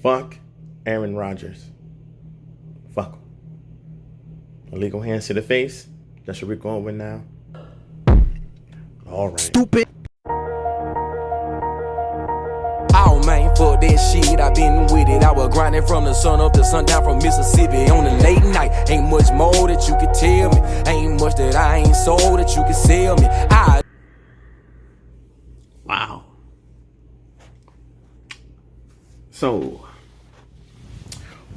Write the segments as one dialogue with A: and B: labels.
A: Fuck Aaron Rodgers. Fuck him. Illegal hands to the face. That's what we're going with now. All right.
B: Stupid. Oh man, fuck that shit, I been with it. I was grinding from the sun up to sundown from Mississippi on the late night. Ain't much more that you could tell me. Ain't much that I ain't sold that you could sell me.
A: Wow. So,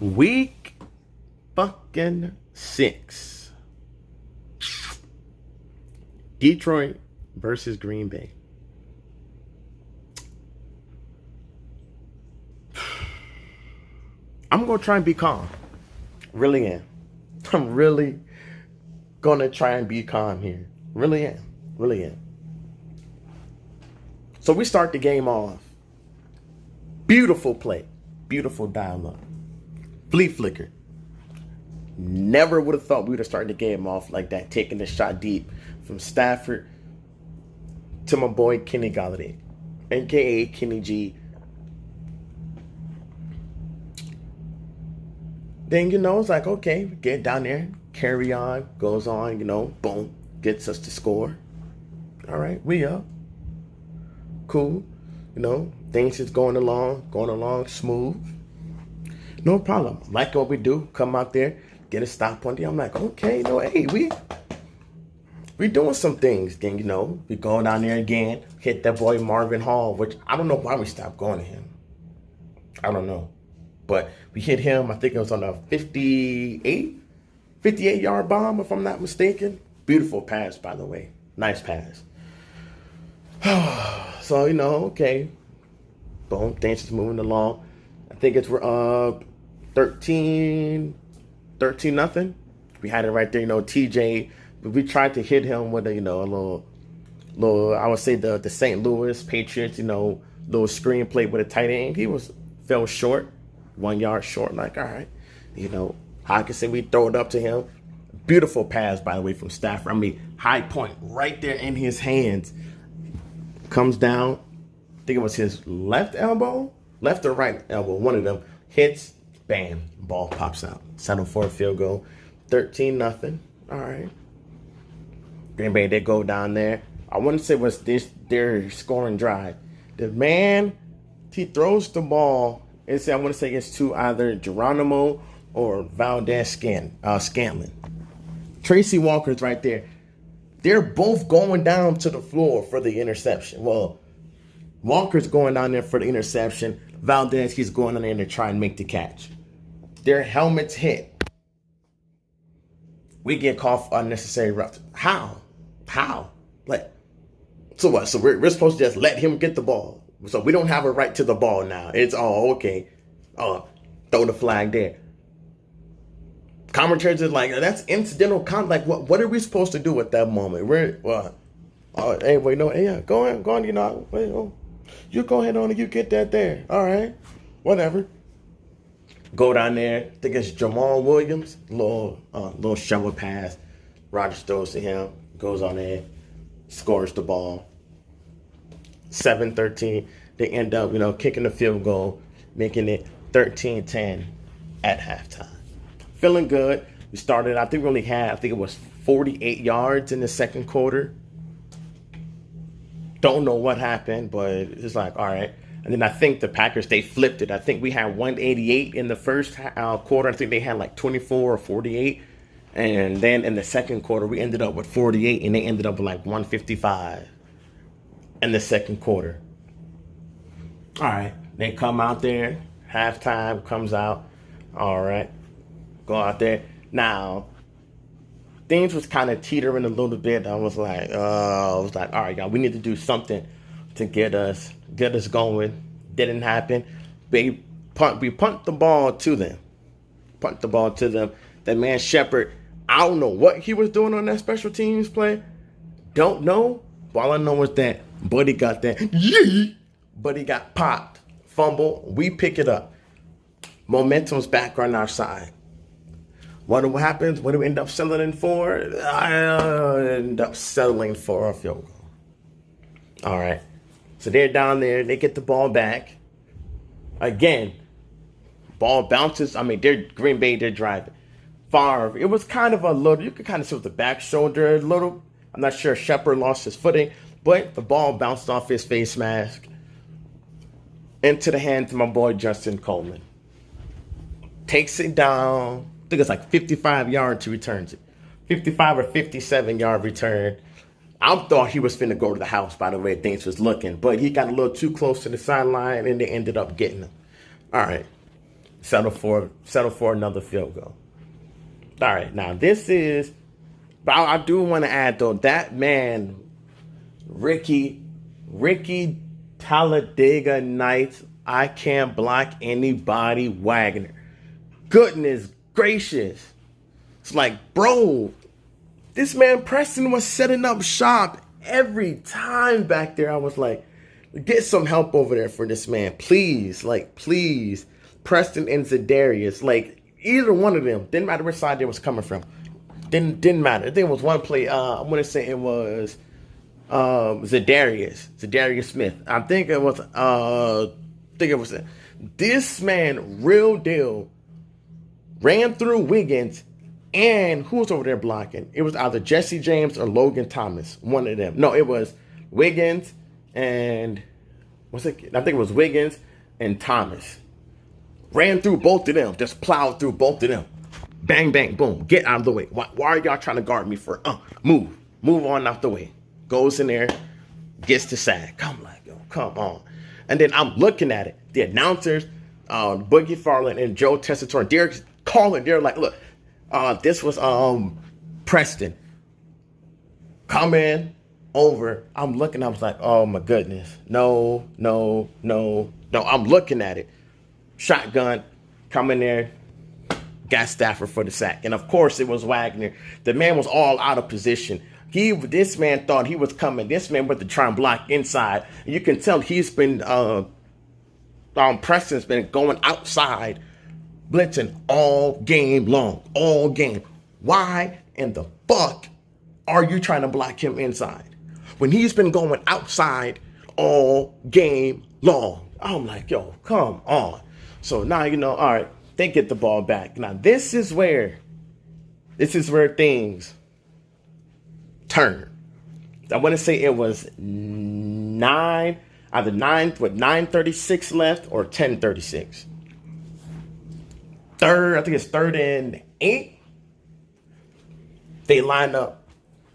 A: week fucking 6. Detroit versus Green Bay. I'm going to try and be calm. Really am. I'm really going to try and be calm here. Really am. Really am. So we start the game off. Beautiful play. Beautiful dial-up. Flea flicker. Never would have thought we would have started the game off like that, taking the shot deep from Stafford to my boy Kenny Galladay, a.k.a. Kenny G. Then, it's like, okay, get down there, carry on, goes on, boom, gets us to score. All right, we up. Cool. Things is going along smooth. No problem. Like what we do, come out there, get a stop on there. I'm like, okay, hey, we doing some things. Then, we go down there again, hit that boy Marvin Hall, which I don't know why we stopped going to him. I don't know. But we hit him, I think it was on a 58-yard bomb, if I'm not mistaken. Beautiful pass, by the way. Nice pass. So, okay. Boom, things is moving along. I think it's 13 nothing. We had it right there, TJ. But we tried to hit him with a little, I would say the St. Louis Patriots, little screen play with a tight end. He fell short. 1 yard short, like, all right, Hawkinson, we throw it up to him. Beautiful pass, by the way, from Stafford. I mean, high point right there in his hands. Comes down, I think it was his left or right elbow, one of them, hits, bam, ball pops out. Settle for a field goal, 13 nothing. All right. Green Bay, they go down there. I want to say it was their scoring drive. The man, he throws the ball. I want to say it's to either Geronimo or Valdez Scantling. Tracy Walker's right there. They're both going down to the floor for the interception. Well, Walker's going down there for the interception. Valdez, he's going down there to try and make the catch. Their helmets hit. We get called for unnecessary rough. How? Like, so what? So we're supposed to just let him get the ball. So we don't have a right to the ball now. It's okay. Throw the flag there. Commentators are like, that's incidental conduct. Like, what are we supposed to do at that moment? Go on. You go ahead on and you get that there. All right, whatever. Go down there. I think it's Jamal Williams. Little shovel pass. Rodgers throws to him. Goes on there. Scores the ball. 7-13. They end up, kicking the field goal, making it 13-10 at halftime. Feeling good. We started, I think it was 48 yards in the second quarter. Don't know what happened, but it's like, all right. And then I think the Packers, they flipped it. I think we had 188 in the first quarter. I think they had like 24 or 48. And then in the second quarter, we ended up with 48, and they ended up with like 155 in the second quarter. All right, they come out there, halftime comes out. All right, go out there. Now, things was kind of teetering a little bit. I was like, all right, y'all, we need to do something to get us going. Didn't happen. We punt the ball to them. That man Shepard, I don't know what he was doing on that special teams play. Don't know. But all I know is that Buddy got that. Buddy got popped. Fumble. We pick it up. Momentum's back on our side. What happens? What do we end up settling for? I end up settling for a field goal. All right. So they're down there. They get the ball back. Again, Ball bounces. I mean, they're Green Bay, they're driving. Favre, it was kind of a little, you could kind of see with the back shoulder a little. I'm not sure Shepard lost his footing, but the ball bounced off his face mask into the hands of my boy Justin Coleman. Takes it down. I think it's like 55 yards, he returns it. 55 or 57 yard return. I thought he was finna go to the house by the way things was looking, but he got a little too close to the sideline and they ended up getting him. All right, settle for another field goal. All right, now this is, but I do want to add though, that man, Ricky Talladega Nights, I can't block anybody Wagner. Goodness gracious. It's like, bro, this man Preston was setting up shop every time back there. I was like, get some help over there for this man, please. Like, please. Preston and Zadarius, like, either one of them, didn't matter which side they was coming from. Didn't matter. I think it was one play. I want to say it was Zadarius Smith. I think it was. This man, real deal, ran through Wiggins, and who was over there blocking? It was either Jesse James or Logan Thomas. One of them. No, it was Wiggins and I think it was Wiggins and Thomas. Ran through both of them. Just plowed through both of them. Bang, bang, boom. Get out of the way. Why are y'all trying to guard me for? Move on out the way. Goes in there, gets the sack. Come on. And then I'm looking at it. The announcers, Boogie Farland and Joe Tessitore, they're calling. They're like, look, this was Preston. Come in over. I'm looking. I was like, oh my goodness. No. I'm looking at it. Shotgun, come in there, got Stafford for the sack. And of course it was Wagner. The man was all out of position. This man thought he was coming. This man went to try and block inside. You can tell he's been, Preston's been going outside, blitzing all game long, all game. Why in the fuck are you trying to block him inside when he's been going outside all game long? I'm like, yo, come on. So now, all right, they get the ball back. Now, this is where things turn. I want to say it was 9:36 left or 10:36. I think it's 3rd and 8. They line up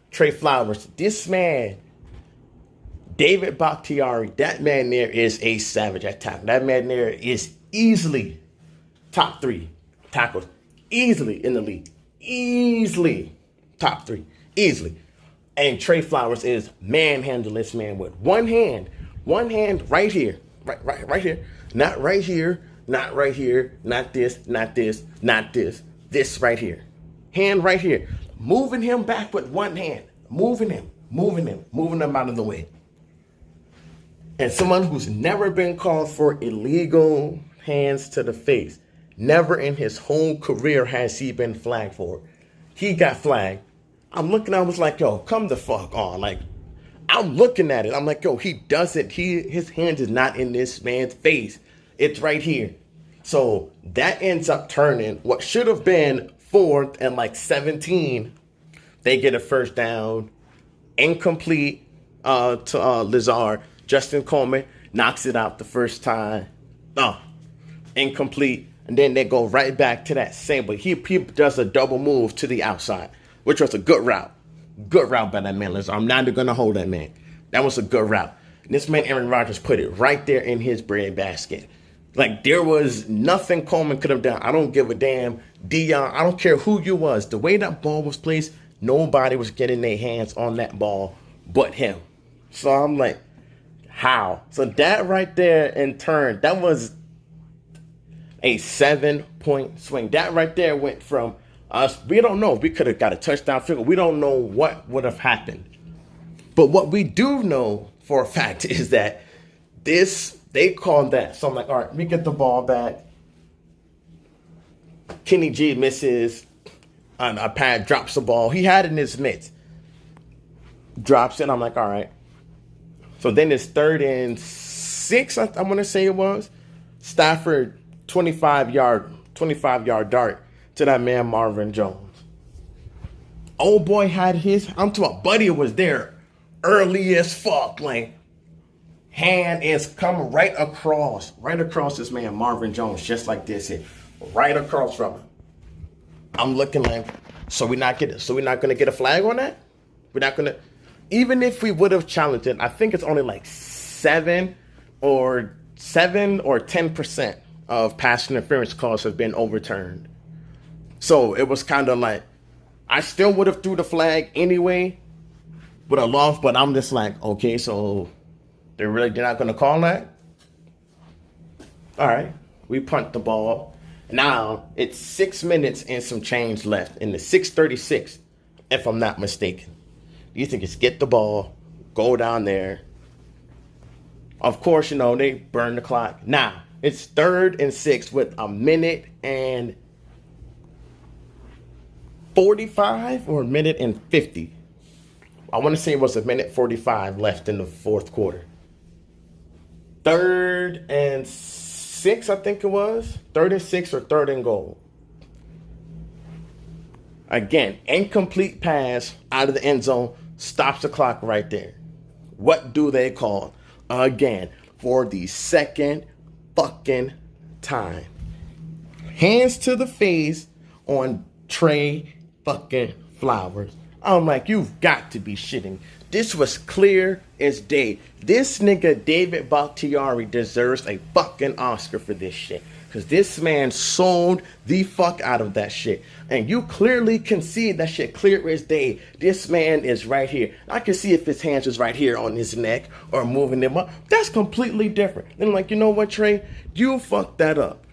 A: Trey Flowers. This man, David Bakhtiari, that man there is a savage at tackle. That man there is easily top 3 tackles. Easily in the league. Easily top 3. Easily. And Trey Flowers is manhandling this man with one hand right here. Right here. Not right here. Not right here. Not this. This right here. Hand right here. Moving him back with one hand. Moving him out of the way. And someone who's never been called for illegal hands to the face. Never in his whole career has he been flagged for. He got flagged. I'm looking, I was like, yo, come the fuck on. Like, I'm looking at it. I'm like, yo, his hand is not in this man's face. It's right here. So that ends up turning what should have been 4th and like 17. They get a first down. Incomplete to Lazard. Justin Coleman knocks it out the first time. Incomplete. And then they go right back to that same. But he does a double move to the outside, which was a good route. Good route by that man, Lazard. I'm not going to hold that man. That was a good route. And this man, Aaron Rodgers, put it right there in his bread basket. Like, there was nothing Coleman could have done. I don't give a damn. Dion, I don't care who you was. The way that ball was placed, nobody was getting their hands on that ball but him. So I'm like, how? So that right there in turn, that was a 7-point swing. That right there went from us. We don't know if we could have got a touchdown field. We don't know what would have happened. But what we do know for a fact is that they called that. So I'm like, all right, we get the ball back. Kenny G misses. A pad drops the ball. He had it in his mitts. Drops it. I'm like, all right. So then it's 3rd and 6, I want to say it was. Stafford 25-yard dart to that man Marvin Jones. Old boy had his, I'm talking about Buddy was there early as fuck. Like, hand is coming right across this man Marvin Jones, just like this here, right across from him. I'm looking like, so we're not gonna get a flag on that? We're not gonna, even if we would have challenged it, I think it's only like 7 or 10% of pass interference calls have been overturned. So it was kind of like, I still would have threw the flag anyway with a loss, but I'm just like, okay, so they're not going to call that? All right, we punt the ball. Now it's 6 minutes and some change left in the 6:36, if I'm not mistaken. You think it's get the ball, go down there. Of course, they burn the clock. Now it's 3rd and 6 with a minute and 45 or a minute and 50. I want to say it was a minute 45 left in the fourth quarter. 3rd and 6, I think it was. 3rd and 6 or 3rd and goal. Again, incomplete pass out of the end zone, stops the clock right there. What do they call? Again, for the second fucking time. Hands to the face on Trey fucking Flowers. I'm like, you've got to be shitting. This was clear as day. This nigga David Bakhtiari deserves a fucking Oscar for this shit. Because this man sold the fuck out of that shit. And you clearly can see that shit clear as day. This man is right here. I can see if his hands was right here on his neck or moving them up. That's completely different. And I'm like, you know what, Trey? You fucked that up.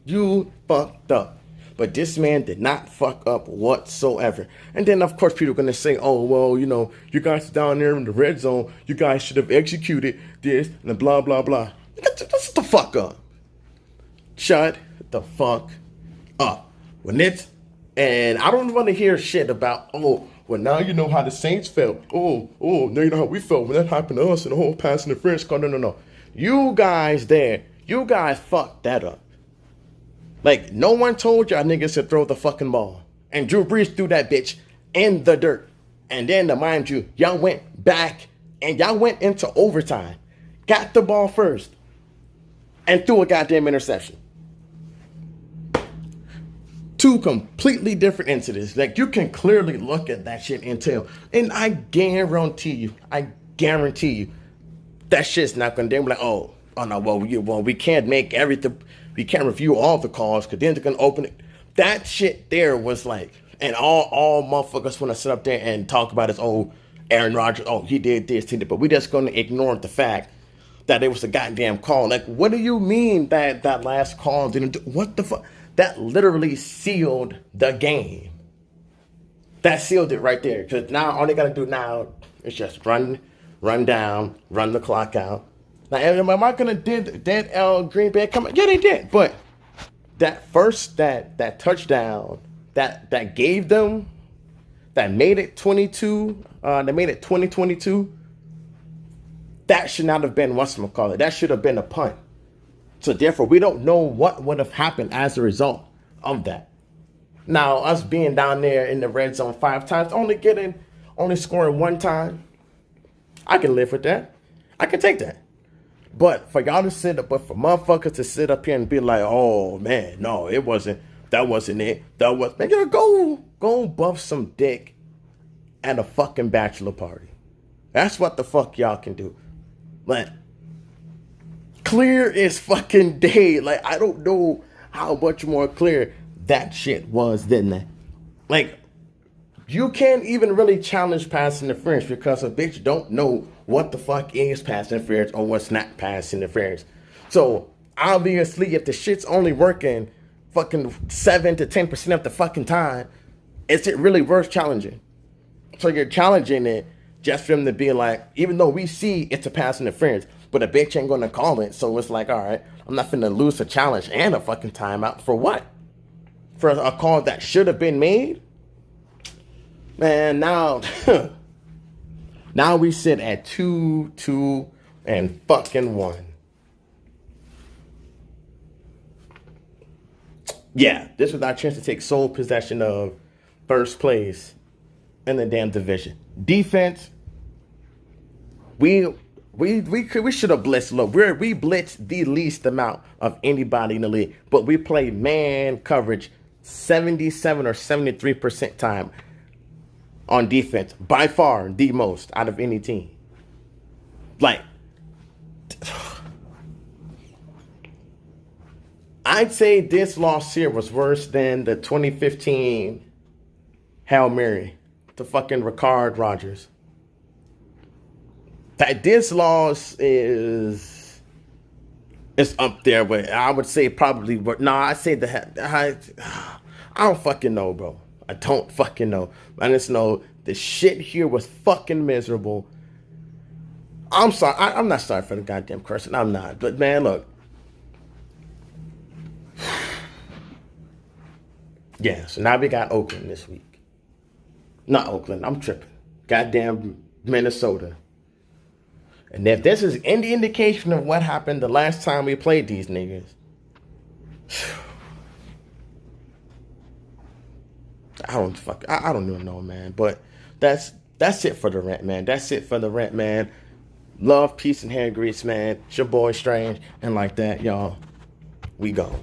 A: You fucked up. But this man did not fuck up whatsoever. And then, of course, people are going to say, oh, well, you guys are down there in the red zone. You guys should have executed this and blah, blah, blah. Shut the fuck up. Shut the fuck up. And I don't want to hear shit about, oh, well, now you know how the Saints felt. Oh, now you know how we felt when that happened to us and the whole pass interference call. No. You guys fucked that up. Like, no one told y'all niggas to throw the fucking ball. And Drew Brees threw that bitch in the dirt. And then, to mind you, y'all went back and y'all went into overtime. Got the ball first. And threw a goddamn interception. 2 completely different incidents. Like, you can clearly look at that shit and tell. And I guarantee you, that shit's not going to be like, oh no, well, we can't make everything. We can't review all the calls because then they're going to open it. That shit there was like, and all motherfuckers want to sit up there and talk about his, Aaron Rodgers, he did this, he did, but we just going to ignore the fact that it was a goddamn call. Like, what do you mean that last call didn't do, what the fuck? That literally sealed the game. That sealed it right there. Because now all they got to do now is just run down, run the clock out. Now, am I going to did Green Bay come? Yeah, they did. But that touchdown that gave them, that made it 22, that made it 2022, that should not have been whatchamacallit. That should have been a punt. So therefore, we don't know what would have happened as a result of that. Now, us being down there in the red zone 5 times, only scoring 1 time, I can live with that. I can take that. But for motherfuckers to sit up here and be like, oh man, no, that wasn't it. Man, go buff some dick at a fucking bachelor party. That's what the fuck y'all can do. Like, clear as fucking day. Like, I don't know how much more clear that shit was than that. Like, you can't even really challenge pass interference because a bitch don't know what the fuck is pass interference or what's not pass interference. So, obviously, if the shit's only working fucking 7 to 10% of the fucking time, is it really worth challenging? So you're challenging it just for them to be like, even though we see it's a pass interference, but a bitch ain't gonna call it. So it's like, all right, I'm not finna lose a challenge and a fucking timeout for what? For a call that should have been made? Man, now we sit at 2-2 and fucking 1. Yeah, this was our chance to take sole possession of first place in the damn division. Defense, we should have blitzed low. We blitzed the least amount of anybody in the league, but we played man coverage 77 or 73% time on defense, by far the most out of any team. Like, I'd say this loss here was worse than the 2015 Hail Mary to fucking Ricard Rodgers. That this loss is up there, but I would say probably. I'd say I don't fucking know, bro. I don't fucking know. I just know the shit here was fucking miserable. I'm sorry. I'm not sorry for the goddamn cursing. I'm not. But man, look. Yeah, so now we got Oakland this week. Not Oakland. I'm tripping. Goddamn Minnesota. And if this is any indication of what happened the last time we played these niggas, I don't even know, man. But that's it for the rent, man. That's it for the rent, man. Love, peace, and hair grease, man. It's your boy Strange. And like that, y'all, we gone.